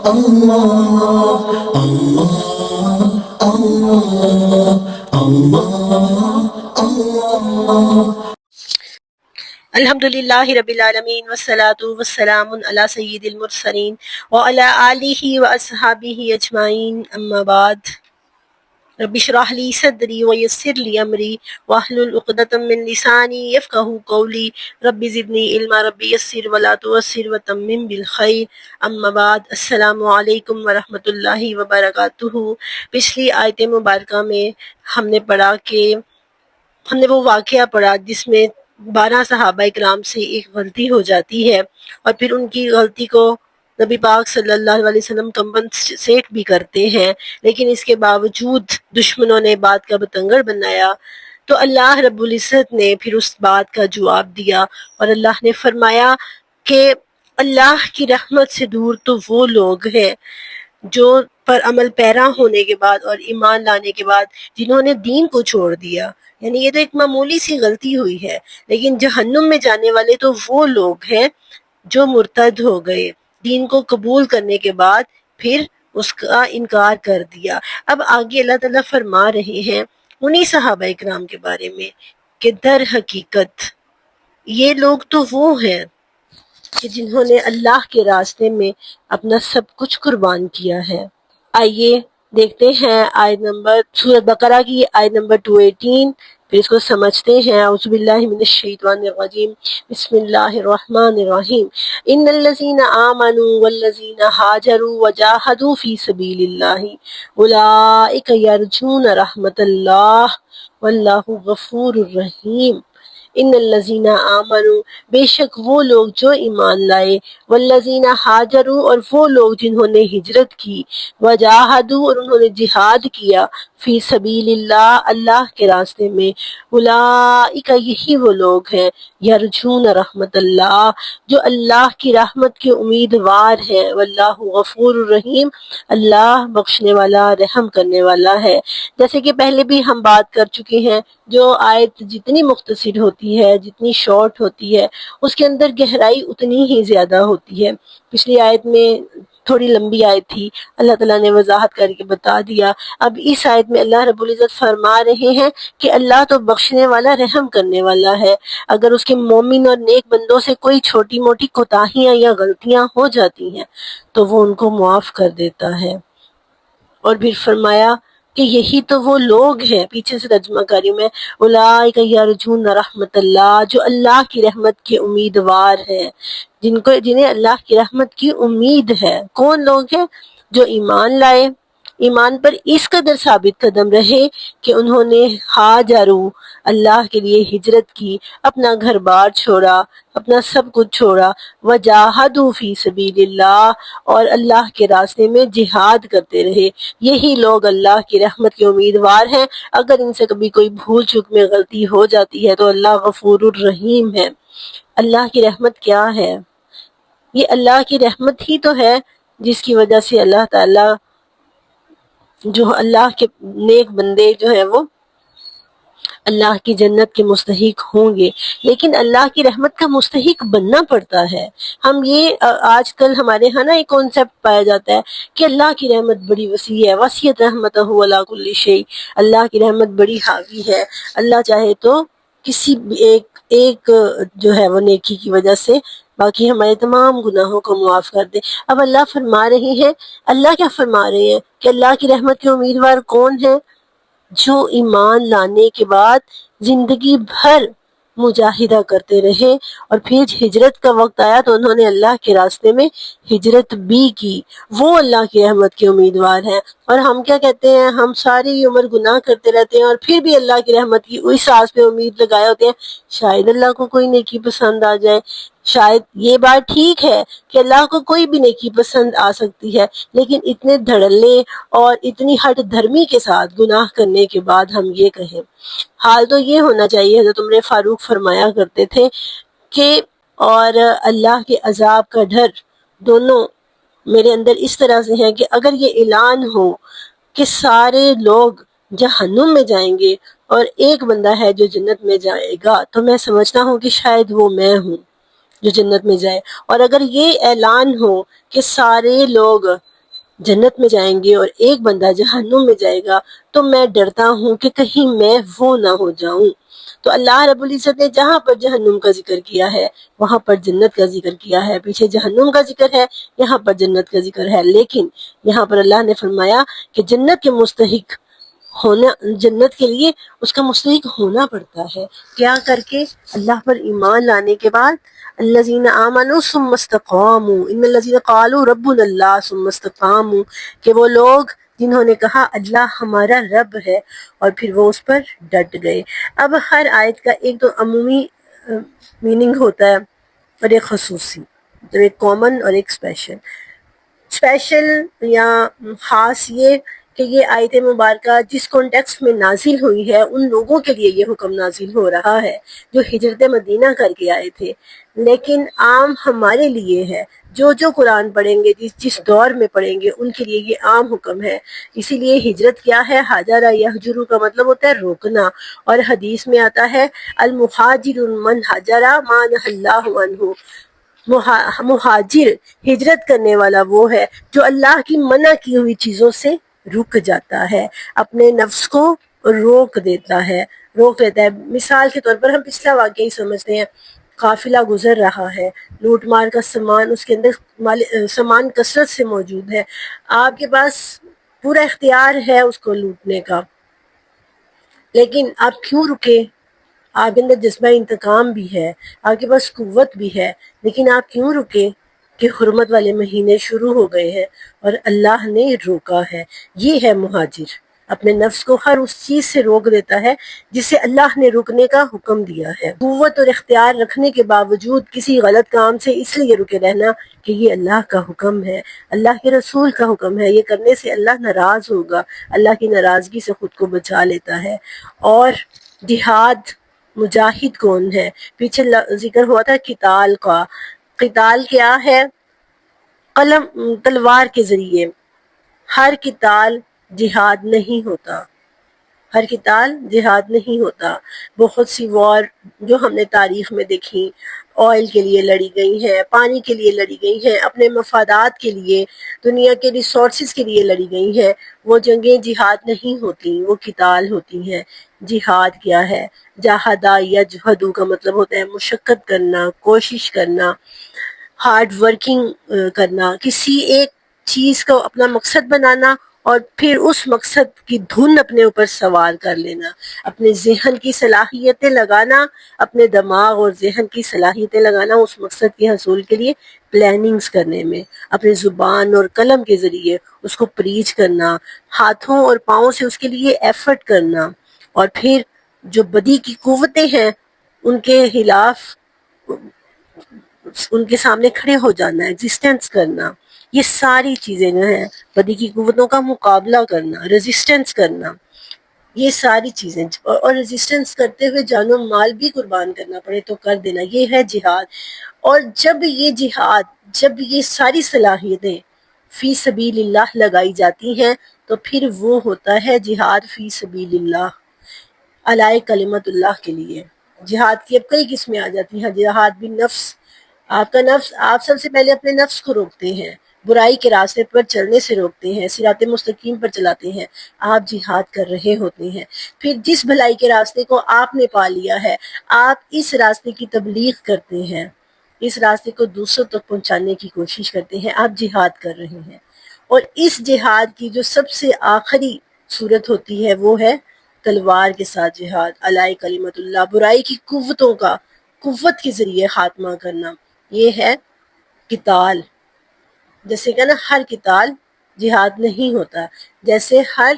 اللہ اللہ اللہ اللہ اللہ۔ الحمدللہ رب العالمین والصلاة والسلام علی سید المرسلین وعلی آلہ واصحابہ اجمعین، اما بعد۔ رب اشرح لی صدری ویسر لی امری واحلل عقدۃ من لسانی یفقہوا قولی، رب زدنی علما، رب یسر ولا تعسر وتمم بالخیر، اما بعد۔ السلام علیکم ورحمۃ اللہ وبرکاتہ۔ پچھلی آیت مبارکہ میں ہم نے وہ واقعہ پڑھا جس میں 12 صحابہ کرام سے ایک غلطی ہو جاتی ہے، اور پھر ان کی غلطی کو نبی پاک صلی اللہ علیہ وسلم کمپنسیٹ بھی کرتے ہیں، لیکن اس کے باوجود دشمنوں نے بات کا بتنگڑ بنایا، تو اللہ رب العزت نے پھر اس بات کا جواب دیا، اور اللہ نے فرمایا کہ اللہ کی رحمت سے دور تو وہ لوگ ہیں جو پر عمل پیرا ہونے کے بعد اور ایمان لانے کے بعد جنہوں نے دین کو چھوڑ دیا۔ یعنی یہ تو ایک معمولی سی غلطی ہوئی ہے، لیکن جہنم میں جانے والے تو وہ لوگ ہیں جو مرتد ہو گئے، دین کو قبول کرنے کے بعد پھر اس کا انکار کر دیا۔ اب آگے اللہ تعالیٰ فرما رہے ہیں انہی صحابہ کرام کے بارے میں کہ در حقیقت یہ لوگ تو وہ ہیں کہ جنہوں نے اللہ کے راستے میں اپنا سب کچھ قربان کیا ہے۔ آئیے دیکھتے ہیں آیت نمبر سورۃ بقرہ کی آیت نمبر 218، پھر اس کو سمجھتے ہیں۔ اعوذ باللہ من الشیطان الرجیم، بسم اللہ الرحمن الرحیم۔ ان الذین آمنوا والذین ہاجروا وجاہدوا فی سبیل اللہ اولئک یرجون رحمت اللہ واللہ غفور الرحیم۔ ان الذین آمنوا، بے شک وہ لوگ جو ایمان لائے، والذین ہاجروا، اور وہ لوگ جنہوں نے ہجرت کی، وجاہدوا، اور انہوں نے جہاد کیا، فی سبیل اللہ، اللہ کے راستے میں، اولئک، یہی وہ لوگ ہیں، یرجون رحمت اللہ، جو اللہ کی رحمت کے امیدوار ہیں، واللہ غفور الرحیم، اللہ بخشنے والا رحم کرنے والا ہے۔ جیسے کہ پہلے بھی ہم بات کر چکے ہیں، جو آیت جتنی مختصر ہوتی ہے، جتنی شارٹ ہوتی ہے، اس کے اندر گہرائی اتنی ہی زیادہ ہوتی ہے۔ پچھلی آیت میں تھوڑی لمبی آیت تھی، اللہ تعالیٰ نے وضاحت کر کے بتا دیا۔ اب اس آیت میں اللہ رب العزت فرما رہے ہیں کہ اللہ تو بخشنے والا رحم کرنے والا ہے، اگر اس کے مومن اور نیک بندوں سے کوئی چھوٹی موٹی کوتاہیاں یا غلطیاں ہو جاتی ہیں تو وہ ان کو معاف کر دیتا ہے۔ اور پھر فرمایا کہ یہی تو وہ لوگ ہیں، پیچھے سے ترجمہ کاری میں، اولئک یرجون رحمت اللہ، جو اللہ کی رحمت کے امیدوار ہیں، جنہیں اللہ کی رحمت کی امید ہے۔ کون لوگ ہیں؟ جو ایمان لائے، ایمان پر اس قدر ثابت قدم رہے کہ انہوں نے ہاجروا، اللہ کے لیے ہجرت کی، اپنا گھر بار چھوڑا، اپنا سب کچھ چھوڑا، وجاہدوا فی سبیل اللہ، اور اللہ کے راستے میں جہاد کرتے رہے۔ یہی لوگ اللہ کی رحمت کے امیدوار ہیں۔ اگر ان سے کبھی کوئی بھول چوک میں غلطی ہو جاتی ہے تو اللہ غفور الرحیم ہے۔ اللہ کی رحمت کیا ہے؟ یہ اللہ کی رحمت ہی تو ہے جس کی وجہ سے اللہ تعالیٰ، جو اللہ کے نیک بندے جو ہیں وہ اللہ کی جنت کے مستحق ہوں گے، لیکن اللہ کی رحمت کا مستحق بننا پڑتا ہے۔ ہم یہ آج کل ہمارے ہاں نا ایک کانسیپٹ پایا جاتا ہے کہ اللہ کی رحمت بڑی وسیع ہے، وسعت رحمتہ علی کل شیء، اللہ کی رحمت بڑی حاوی ہے، اللہ چاہے تو کسی بھی ایک جو ہے وہ نیکی کی وجہ سے باقی ہمارے تمام گناہوں کو معاف کر دے۔ اب اللہ فرما رہے ہیں، اللہ کیا فرما رہے ہیں کہ اللہ کی رحمت کے امیدوار کون ہیں؟ جو ایمان لانے کے بعد زندگی بھر مجاہدہ کرتے رہے، اور پھر ہجرت کا وقت آیا تو انہوں نے اللہ کے راستے میں ہجرت بھی کی، وہ اللہ کی رحمت کے امیدوار ہیں۔ اور ہم کیا کہتے ہیں؟ ہم ساری عمر گناہ کرتے رہتے ہیں اور پھر بھی اللہ کی رحمت کی اس آس پہ امید لگائے ہوتے ہیں شاید اللہ کو کوئی نیکی پسند آ جائے۔ شاید یہ بات ٹھیک ہے کہ اللہ کو کوئی بھی نیکی پسند آ سکتی ہے، لیکن اتنے دھڑلے اور اتنی ہٹ دھرمی کے ساتھ گناہ کرنے کے بعد ہم یہ کہیں، حال تو یہ ہونا چاہیے، حضرت عمر فاروق فرمایا کرتے تھے کہ اور اللہ کے عذاب کا ڈر دونوں میرے اندر اس طرح سے ہیں کہ اگر یہ اعلان ہو کہ سارے لوگ جہنم میں جائیں گے اور ایک بندہ ہے جو جنت میں جائے گا تو میں سمجھتا ہوں کہ شاید وہ میں ہوں جو جنت میں جائے، اور اگر یہ اعلان ہو کہ سارے لوگ جنت میں جائیں گے اور ایک بندہ جہنم میں جائے گا تو میں ڈرتا ہوں کہ کہیں میں وہ نہ ہو جاؤں۔ تو اللہ رب العزت نے جہاں پر جہنم کا ذکر کیا ہے وہاں پر جنت کا ذکر کیا ہے، پیچھے جہنم کا ذکر ہے، یہاں پر جنت کا ذکر ہے، لیکن یہاں پر اللہ نے فرمایا کہ جنت کے مستحق ہونا، جنت کے لیے اس کا مستحق ہونا پڑتا ہے، کیا کر کے؟ اللہ پر ایمان لانے کے بعد، الذین آمنوا ثم استقاموا ان الذین قالوا ربنا اللہ ثم استقاموا، کہ وہ لوگ جنہوں نے کہا اللہ ہمارا رب ہے اور پھر وہ اس پر ڈٹ گئے۔ اب ہر آیت کا ایک تو عمومی میننگ ہوتا ہے اور ایک خصوصی، تو ایک کامن اور ایک اسپیشل یا خاص یہ کہ یہ آیت مبارکہ جس کانٹیکسٹ میں نازل ہوئی ہے ان لوگوں کے لیے یہ حکم نازل ہو رہا ہے جو ہجرت مدینہ کر کے آئے تھے، لیکن عام ہمارے لیے ہے، جو قرآن پڑھیں گے، جس دور میں پڑھیں گے ان کے لیے یہ عام حکم ہے۔ اسی لیے ہجرت کیا ہے؟ ہاجرہ یہجر کا مطلب ہوتا ہے روکنا، اور حدیث میں آتا ہے المہاجر من ہجر ما نہی اللہ عنہ، مہاجر ہجرت کرنے والا وہ ہے جو اللہ کی منع کی ہوئی چیزوں سے رک جاتا ہے، اپنے نفس کو روک دیتا ہے۔ مثال کے طور پر ہم پچھلا واقعہ ہی سمجھتے ہیں، قافلہ گزر رہا ہے، لوٹ مار کا سامان، اس کے اندر سامان کثرت سے موجود ہے، آپ کے پاس پورا اختیار ہے اس کو لوٹنے کا، لیکن آپ کیوں رکے؟ آپ کے اندر جذبہ انتقام بھی ہے، آپ کے پاس قوت بھی ہے، لیکن آپ کیوں رکے؟ کہ حرمت والے مہینے شروع ہو گئے ہیں اور اللہ نے روکا ہے۔ یہ ہے مہاجر، اپنے نفس کو ہر اس چیز سے روک دیتا ہے جسے اللہ نے رکنے کا حکم دیا ہے، قوت اور اختیار رکھنے کے باوجود کسی غلط کام سے اس لیے رکے رہنا کہ یہ اللہ کا حکم ہے، اللہ کے رسول کا حکم ہے، یہ کرنے سے اللہ ناراض ہوگا، اللہ کی ناراضگی سے خود کو بچا لیتا ہے۔ اور جہاد، مجاہد کون ہے؟ پیچھے ذکر ہوا تھا قتال کا، قتال کیا ہے؟ قلم تلوار کے ذریعے، ہر قتال جہاد نہیں ہوتا، ہر قتال جہاد نہیں ہوتا۔ بہت سی وار جو ہم نے تاریخ میں دیکھی، آئل کے لیے لڑی گئی ہیں، پانی کے لیے لڑی گئی ہیں، اپنے مفادات کے لیے، دنیا کے ریسورسز کے لیے لڑی گئی ہیں، وہ جنگیں جہاد نہیں ہوتی، وہ قتال ہوتی ہیں۔ جہاد کیا ہے؟ جاہدہ یجہدو کا مطلب ہوتا ہے مشقت کرنا، کوشش کرنا، ہارڈ ورکنگ کرنا، کسی ایک چیز کو اپنا مقصد بنانا اور پھر اس مقصد کی دھن اپنے اوپر سوار کر لینا، اپنے ذہن کی صلاحیتیں لگانا، اپنے دماغ اور ذہن کی صلاحیتیں لگانا اس مقصد کے حصول کے لیے، پلاننگز کرنے میں، اپنے زبان اور قلم کے ذریعے اس کو پریچ کرنا، ہاتھوں اور پاؤں سے اس کے لیے ایفرٹ کرنا، اور پھر جو بدی کی قوتیں ہیں ان کے خلاف، ان کے سامنے کھڑے ہو جانا، ایگزسٹنس کرنا، یہ ساری چیزیں جو ہیں، بدی کی قوتوں کا مقابلہ کرنا، ریزسٹنس کرنا، یہ ساری چیزیں، اور ریزسٹنس کرتے ہوئے جان و مال بھی قربان کرنا پڑے تو کر دینا، یہ ہے جہاد۔ اور جب یہ جہاد، جب یہ ساری صلاحیتیں فی سبیل اللہ لگائی جاتی ہیں تو پھر وہ ہوتا ہے جہاد فی سبیل اللہ، علی کلمت اللہ کے لیے۔ جہاد کی اب کئی قسمیں آ جاتی ہیں، جہاد بھی نفس، آپ کا نفس، آپ سب سے پہلے اپنے نفس کو روکتے ہیں، برائی کے راستے پر چلنے سے روکتے ہیں، صراط مستقیم پر چلاتے ہیں، آپ جہاد کر رہے ہوتے ہیں۔ پھر جس بھلائی کے راستے کو آپ نے پا لیا ہے، آپ اس راستے کی تبلیغ کرتے ہیں، اس راستے کو دوسروں تک پہنچانے کی کوشش کرتے ہیں، آپ جہاد کر رہے ہیں۔ اور اس جہاد کی جو سب سے آخری صورت ہوتی ہے وہ ہے تلوار کے ساتھ جہاد، علی کلمت اللہ، برائی کی قوتوں کا قوت کے ذریعے خاتمہ کرنا، یہ ہے قتال۔ جیسے کہ نا ہر قتال جہاد نہیں ہوتا، جیسے ہر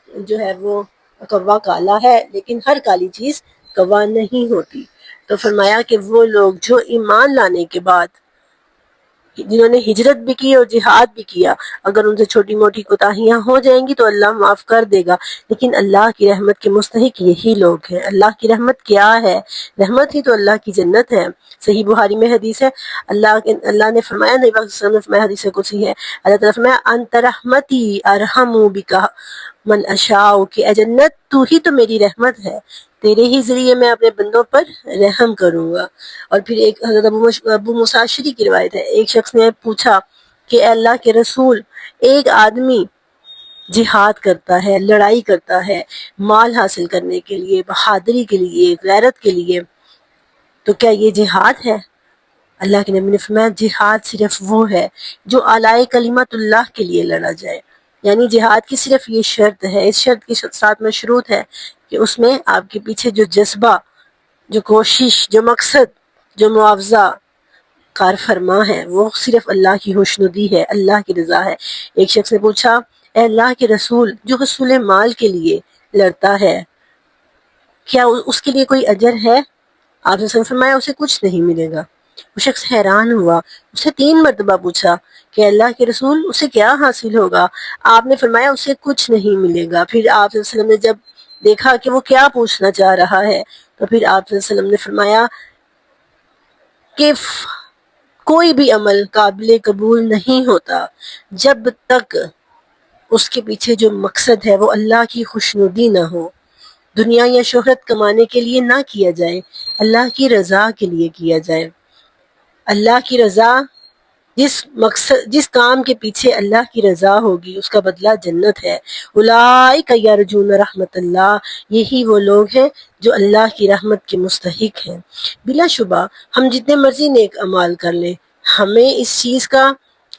جو ہے وہ کوا کالا ہے لیکن ہر کالی چیز کوا نہیں ہوتی۔ تو فرمایا کہ وہ لوگ جو ایمان لانے کے بعد، جنہوں نے ہجرت بھی کی اور جہاد بھی کیا، اگر ان سے چھوٹی موٹی کوتاہیاں ہو جائیں گی تو اللہ معاف کر دے گا، لیکن اللہ کی رحمت کے مستحق یہی لوگ ہیں۔ اللہ کی رحمت کیا ہے؟ رحمت ہی تو اللہ کی جنت ہے۔ صحیح بخاری میں حدیث ہے، اللہ نے فرمایا، نبی پاک صلی اللہ علیہ وسلم نے فرمایا، حدیث قدسی ہے، اللہ تعالیٰ نے فرمایا انت رحمتی ارحم بک من اشاء، کہ اے جنت تو ہی تو میری رحمت ہے، تیرے ہی ذریعے میں اپنے بندوں پر رحم کروں گا۔ اور پھر ایک حضرت ابو موسیٰ اشعری کی روایت ہے، ایک شخص نے پوچھا کہ اے اللہ کے رسول، ایک آدمی جہاد کرتا ہے، لڑائی کرتا ہے مال حاصل کرنے کے لیے، بہادری کے لیے، غیرت کے لیے، تو کیا یہ جہاد ہے؟ اللہ کے نبی نے فرمایا جہاد صرف وہ ہے جو اعلی کلمت اللہ کے لیے لڑا جائے. یعنی جہاد کی صرف یہ شرط ہے، اس شرط کے ساتھ مشروط ہے کہ اس میں آپ کے پیچھے جو جذبہ، جو کوشش، جو مقصد، جو معاوضہ کار فرما ہے وہ صرف اللہ کی خوشنودی ہے، اللہ کی رضا ہے. ایک شخص نے پوچھا اے اللہ کے رسول، جو حصول مال کے لیے لڑتا ہے کیا اس کے لیے کوئی اجر ہے؟ آپ نے فرمایا اسے کچھ نہیں ملے گا. وہ شخص حیران ہوا، اسے 3 مرتبہ پوچھا کہ اللہ کے رسول اسے کیا حاصل ہوگا؟ آپ نے فرمایا اسے کچھ نہیں ملے گا. پھر آپ صلی اللہ علیہ وسلم نے جب دیکھا کہ وہ کیا پوچھنا چاہ رہا ہے تو پھر آپ صلی اللہ علیہ وسلم نے فرمایا کہ کوئی بھی عمل قابل قبول نہیں ہوتا جب تک اس کے پیچھے جو مقصد ہے وہ اللہ کی خوشنودی نہ ہو. دنیا یا شہرت کمانے کے لیے نہ کیا جائے، اللہ کی رضا کے لیے کیا جائے. اللہ کی رضا، جس کام کے پیچھے اللہ کی رضا ہوگی اس کا بدلہ جنت ہے. اولئک یرجون رحمت اللہ، یہی وہ لوگ ہیں جو اللہ کی رحمت کے مستحق ہیں. بلا شبہ ہم جتنے مرضی نیک اعمال کر لیں، ہمیں اس چیز کا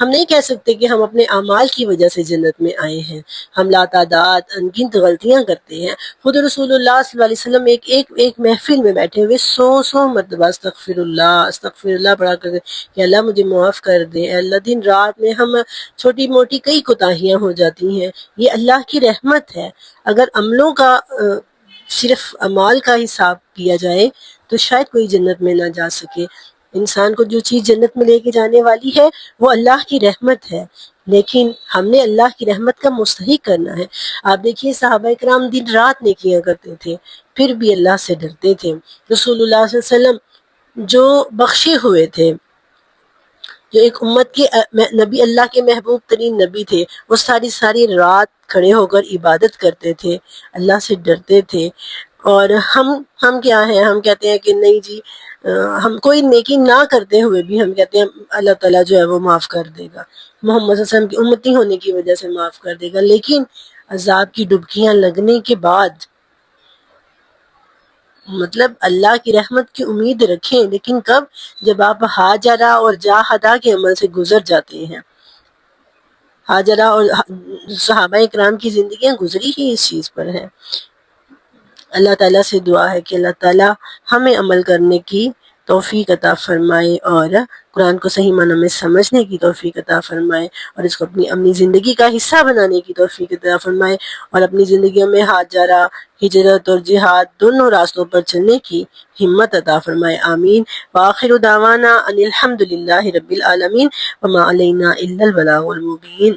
ہم نہیں کہہ سکتے کہ ہم اپنے اعمال کی وجہ سے جنت میں آئے ہیں. ہم لاتعداد انگنت غلطیاں کرتے ہیں. خود رسول اللہ صلی اللہ علیہ وسلم ایک محفل میں بیٹھے ہوئے 100 مرتبہ استغفر اللہ پڑھا کرتے کہ اللہ مجھے معاف کر دے. اللہ دن رات میں ہم چھوٹی موٹی کئی کوتاہیاں ہو جاتی ہیں، یہ اللہ کی رحمت ہے. اگر عملوں کا صرف اعمال کا حساب کیا جائے تو شاید کوئی جنت میں نہ جا سکے. انسان کو جو چیز جنت میں لے کے جانے والی ہے وہ اللہ کی رحمت ہے، لیکن ہم نے اللہ کی رحمت کا مستحق کرنا ہے. آپ دیکھیے صحابہ کرام دن رات نیکیاں کرتے تھے پھر بھی اللہ سے ڈرتے تھے. رسول اللہ صلی اللہ علیہ وسلم جو بخشے ہوئے تھے، جو ایک امت کے نبی، اللہ کے محبوب ترین نبی تھے، وہ ساری رات کھڑے ہو کر عبادت کرتے تھے، اللہ سے ڈرتے تھے. اور ہم کیا ہیں، ہم کہتے ہیں کہ نہیں جی، ہم کوئی نیکی نہ کرتے ہوئے بھی ہم کہتے ہیں اللہ تعالیٰ جو ہے وہ معاف کر دے گا، محمد صلی اللہ علیہ وسلم کی امتی ہونے کی وجہ سے معاف کر دے گا. لیکن عذاب کی ڈبکیاں لگنے کے بعد مطلب اللہ کی رحمت کی امید رکھیں، لیکن کب؟ جب آپ ہاجرہ اور جاہدہ کے عمل سے گزر جاتے ہیں. ہاجرہ اور صحابہ کرام کی زندگیاں گزری ہی اس چیز پر ہے. اللہ تعالیٰ سے دعا ہے کہ اللہ تعالیٰ ہمیں عمل کرنے کی توفیق عطا فرمائے اور قرآن کو صحیح معنی میں سمجھنے کی توفیق عطا فرمائے اور اس کو اپنی زندگی کا حصہ بنانے کی توفیق عطا فرمائے اور اپنی زندگیوں میں ہاجرہ، ہجرت اور جہاد دونوں راستوں پر چلنے کی ہمت عطا فرمائے. آمین. وآخر دعوانا ان الحمد للہ رب العالمین وما علینا الا البلاغ المبین.